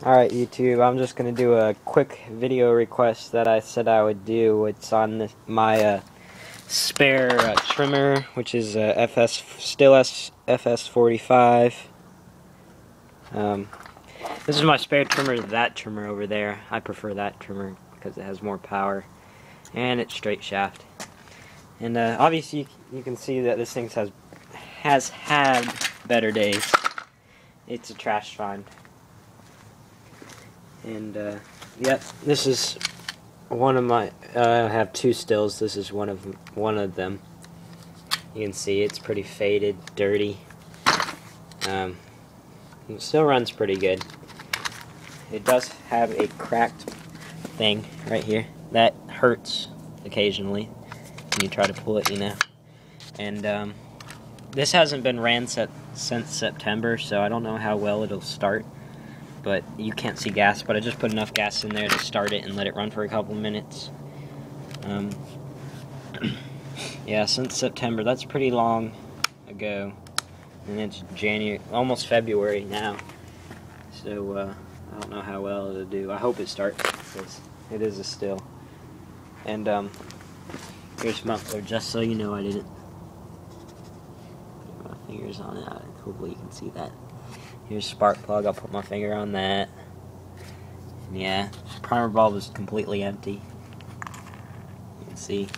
Alright YouTube, I'm just going to do a quick video request that I said I would do. It's on my spare trimmer, which is Stihl FS 45. This is my spare trimmer, that trimmer over there. I prefer that trimmer because it has more power and it's straight shaft. And obviously you can see that this thing has had better days. It's a trash find. And yep, this is one of my. I have two Stihls. This is one of them. You can see it's pretty faded, dirty. It still runs pretty good. It does have a cracked thing right here that hurts occasionally when you try to pull it, you know. And this hasn't been ran since September, so I don't know how well it'll start. But you can't see gas, but I just put enough gas in there to start it and let it run for a couple minutes. Yeah, since September, that's pretty long ago. And it's January, almost February now. So I don't know how well it'll do. I hope it starts, because it is a Stihl. And here's muffler, just so you know I didn't put my fingers on it. Hopefully you can see that. Here's spark plug, I'll put my finger on that. And yeah, primer bulb is completely empty. You can see.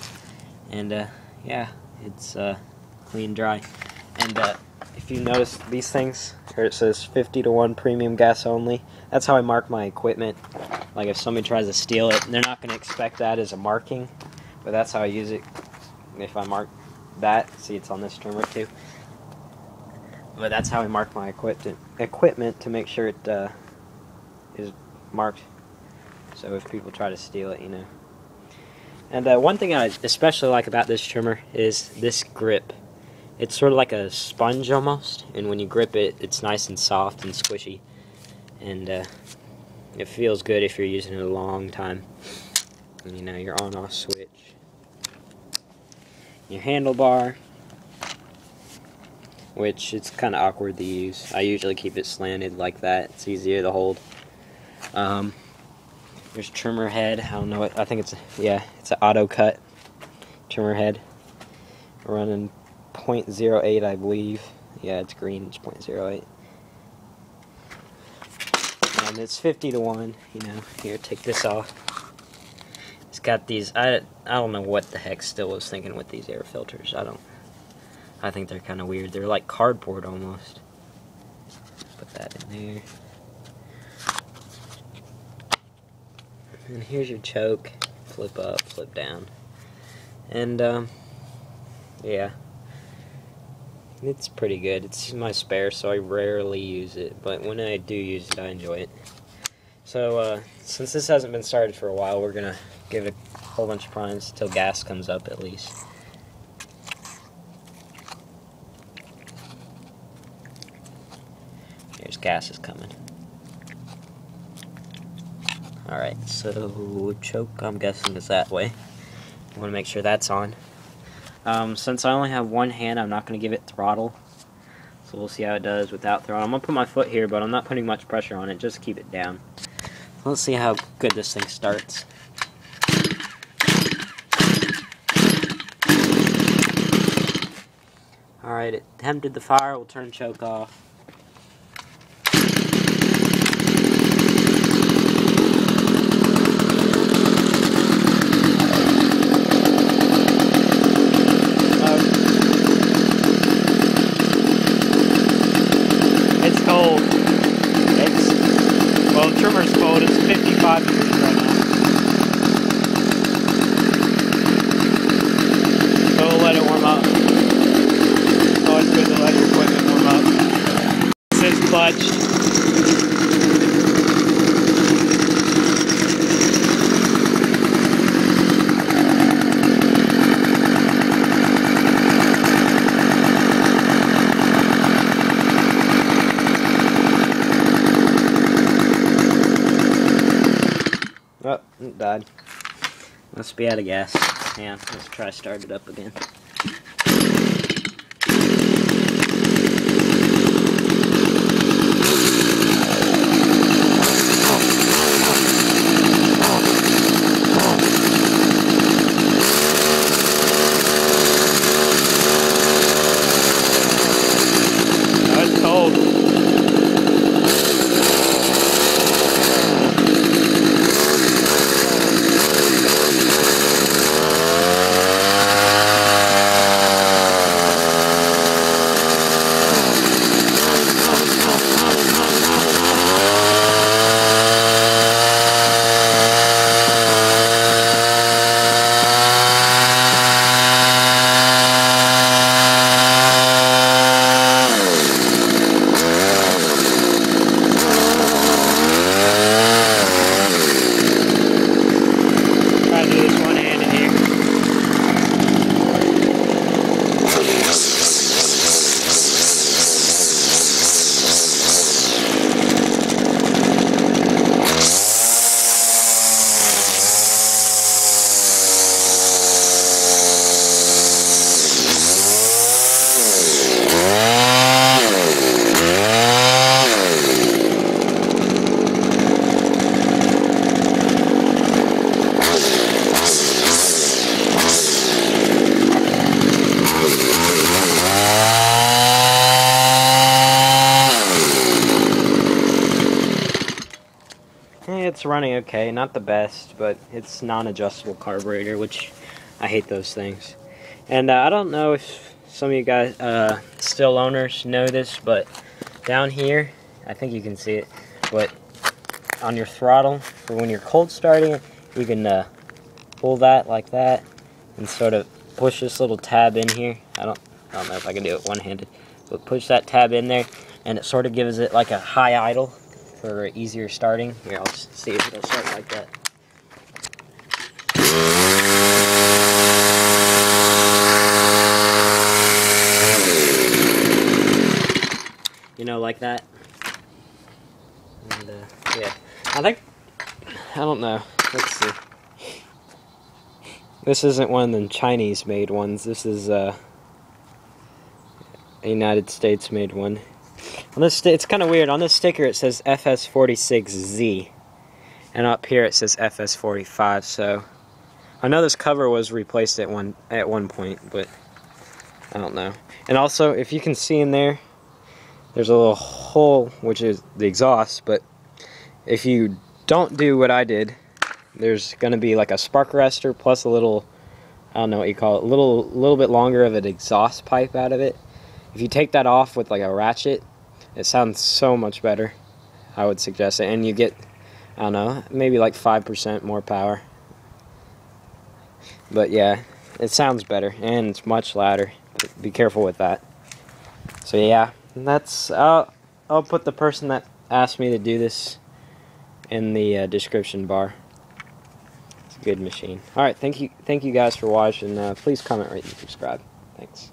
And yeah, it's clean, dry. And if you notice these things, here it says 50-to-1 premium gas only. That's how I mark my equipment. Like if somebody tries to steal it, they're not going to expect that as a marking, but that's how I use it. If I mark that, see it's on this trimmer too. But that's how I mark my equipment to make sure it is marked. So if people try to steal it, you know. And one thing I especially like about this trimmer is this grip. It's sort of like a sponge almost, and when you grip it, it's nice and soft and squishy. And it feels good if you're using it a long time. And, you know, your on-off switch. Your handlebar, which it's kind of awkward to use. I usually keep it slanted like that. It's easier to hold. There's trimmer head. I don't know what. I think it's it's an auto cut trimmer head. Running 0.08, I believe. Yeah, it's green. It's 0.08. And it's 50-to-1. You know. Here, take this off. It's got these. I don't know what the heck Stihl was thinking with these air filters. I think they're kind of weird. They're like cardboard almost. Put that in there. And here's your choke. Flip up, flip down. And yeah. It's pretty good. It's my spare, so I rarely use it. But when I do use it, I enjoy it. So since this hasn't been started for a while, we're going to give it a whole bunch of primes till gas comes up at least. Here's gas is coming. Alright, so choke, I'm guessing is that way. I want to make sure that's on. Since I only have one hand, I'm not going to give it throttle. So we'll see how it does without throttle. I'm going to put my foot here, but I'm not putting much pressure on it, just to keep it down. Let's see how good this thing starts. Alright, it attempted the fire, we'll turn choke off. It's cold. Well, the trimmer's cold. It's 55 degrees right now. So we'll let it warm up. It's always good to let your equipment warm up. This is clutched. Oh, it died. Must be out of gas. Yeah, let's try to start it up again. it's running okay. Not the best, but it's non-adjustable carburetor, which I hate those things. And I don't know if some of you guys, Stihl owners, know this, but down here, I think you can see it, but on your throttle, for when you're cold starting it, you can pull that like that, and sort of push this little tab in here. I don't know if I can do it one-handed, but push that tab in there, and it sort of gives it like a high idle for easier starting. Here, I'll just see if it'll start like that. You know, like that. And yeah, I don't know. Let's see. This isn't one of the Chinese-made ones. This is a United States-made one. On this, it's kind of weird. On this sticker, it says FS46Z, and up here it says FS45. So I know this cover was replaced at one point, but I don't know. And also, if you can see in there, there's a little hole, which is the exhaust. But if you don't do what I did, there's going to be like a spark arrestor plus a little, I don't know what you call it, a little bit longer of an exhaust pipe out of it. If you take that off with like a ratchet, it sounds so much better. I would suggest it, and you get, I don't know, maybe like 5% more power. But yeah, it sounds better, and it's much louder. Be careful with that. So yeah, that's, I'll put the person that asked me to do this in the description bar. It's a good machine. Alright, thank you guys for watching. Please comment, rate, and subscribe. Thanks.